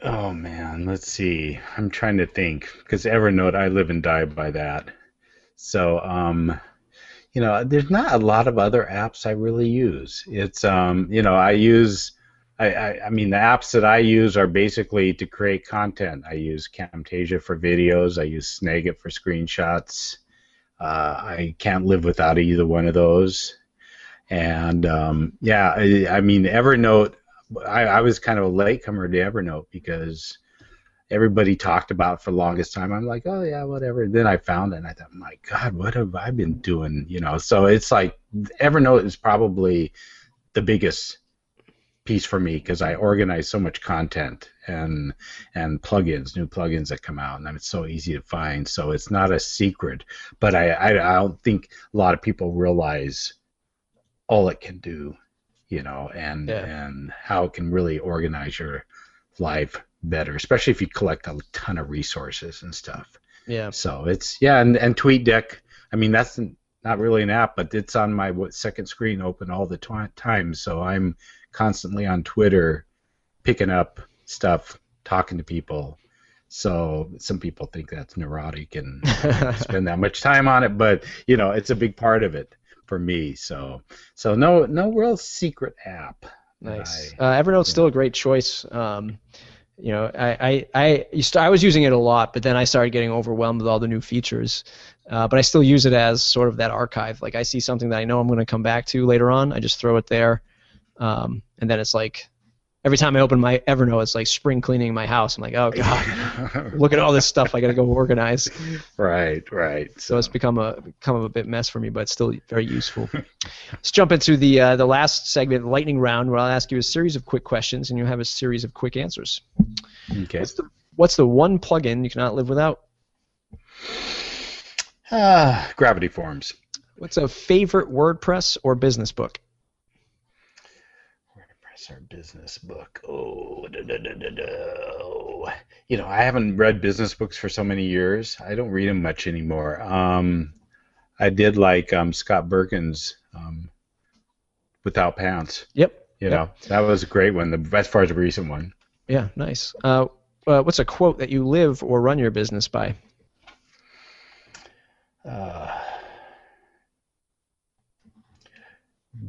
Oh man, let's see. I'm trying to think because Evernote, I live and die by that. So, you know, there's not a lot of other apps I really use. It's, you know, I mean, the apps that I use are basically to create content. I use Camtasia for videos. I use Snagit for screenshots. I can't live without either one of those. And yeah, I mean, Evernote, I was kind of a latecomer to Evernote because everybody talked about it for the longest time. I'm like, oh yeah, whatever. Then I found it and I thought, my God, what have I been doing? You know, so it's like Evernote is probably the biggest piece for me because I organize so much content and plugins, new plugins that come out, and it's so easy to find. So it's not a secret, but I don't think a lot of people realize all it can do, you know, and how it can really organize your life better, especially if you collect a ton of resources and stuff. Yeah. So it's and TweetDeck. I mean, that's not really an app, but it's on my second screen open all the time. So I'm constantly on Twitter picking up stuff, talking to people. So some people think that's neurotic and spend that much time on it, but you know, it's a big part of it for me. So no real secret app. Nice. Evernote's still a great choice. You know, I was using it a lot, but then I started getting overwhelmed with all the new features. But I still use it as sort of that archive. Like I see something that I know I'm going to come back to later on, I just throw it there. And then it's like every time I open my Evernote, it's like spring cleaning my house. I'm like, oh God, look at all this stuff I got to go organize. Right. So it's become a bit mess for me, but still very useful. Let's jump into the last segment, lightning round, where I'll ask you a series of quick questions and you'll have a series of quick answers. Okay. What's the one plugin you cannot live without? Gravity Forms. What's a favorite WordPress or business book? Our business book. You know, I haven't read business books for so many years. I don't read them much anymore. I did like Scott Bergen's Without Pants. Yep. You know, that was a great one, as far as a recent one. Yeah, nice. What's a quote that you live or run your business by?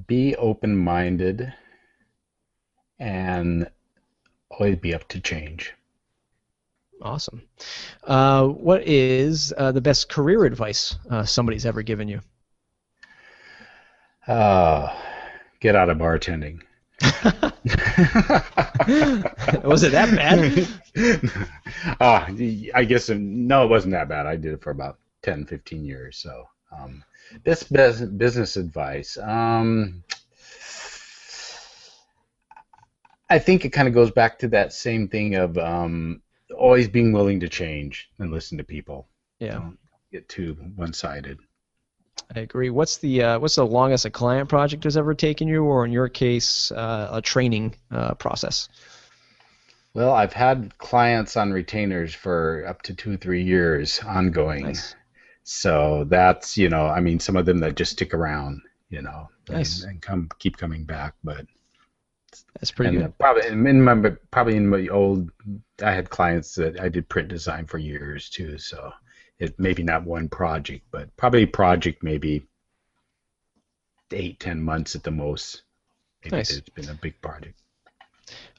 Be open-minded and always be up to change. Awesome. What is the best career advice somebody's ever given you? Get out of bartending. Was it that bad? I guess no, it wasn't that bad. I did it for about 10, 15 years. So this business advice. I think it kind of goes back to that same thing of always being willing to change and listen to people. Yeah. Don't get too one-sided. I agree. What's the longest a client project has ever taken you, or in your case, a training process? Well, I've had clients on retainers for up to 2-3 years ongoing. Nice. So that's, you know, I mean, some of them that just stick around, you know, nice. and keep coming back, but. That's pretty good. Probably in my old, I had clients that I did print design for years too. So it maybe not one project, but probably a project maybe 8-10 months at the most. Maybe Nice. It's been a big project.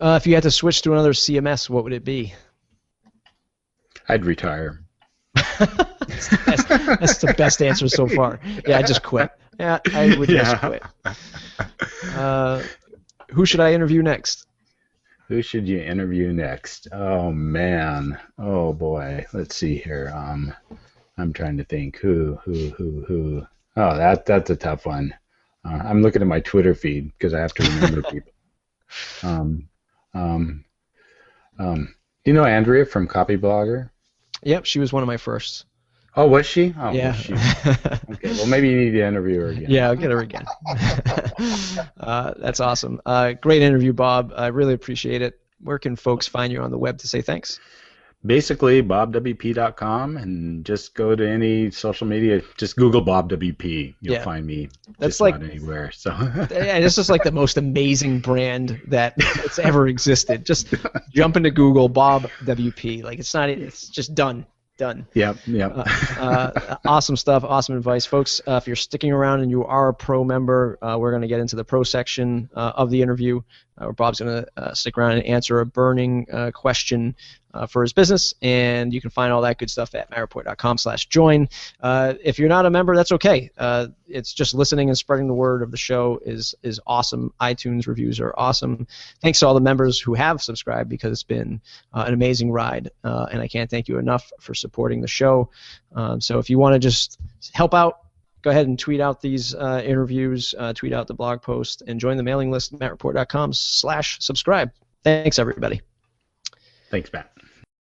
If you had to switch to another CMS, what would it be? I'd retire. That's the best answer so far. Yeah, I just quit. Yeah, I would just quit. Who should I interview next? Who should you interview next? Oh man. Oh boy. Let's see here. I'm trying to think. Who? Oh, that's a tough one. I'm looking at my Twitter feed because I have to remember people. Do you know Andrea from Copyblogger? Yep, she was one of my firsts. Oh, was she? Oh, yeah. Okay, well, maybe you need to interview her again. Yeah, I'll get her again. That's awesome. Great interview, Bob. I really appreciate it. Where can folks find you on the web to say thanks? Basically, bobwp.com, and just go to any social media. Just Google BobWP. You'll find me. That's just like about anywhere. So yeah, this is like the most amazing brand that's ever existed. Just jump into Google, BobWP. Like it's just done. Yep. Awesome stuff, awesome advice, folks. If you're sticking around and you are a pro member, we're going to get into the pro section of the interview, where Bob's going to stick around and answer a burning question for his business, and you can find all that good stuff at matterport.com/join. If you're not a member, that's okay. It's just listening and spreading the word of the show is awesome. iTunes reviews are awesome. Thanks to all the members who have subscribed, because it's been an amazing ride, and I can't thank you enough for supporting the show. So if you want to just help out, go ahead and tweet out these interviews, tweet out the blog post, and join the mailing list at mattreport.com/subscribe. Thanks, everybody. Thanks, Matt.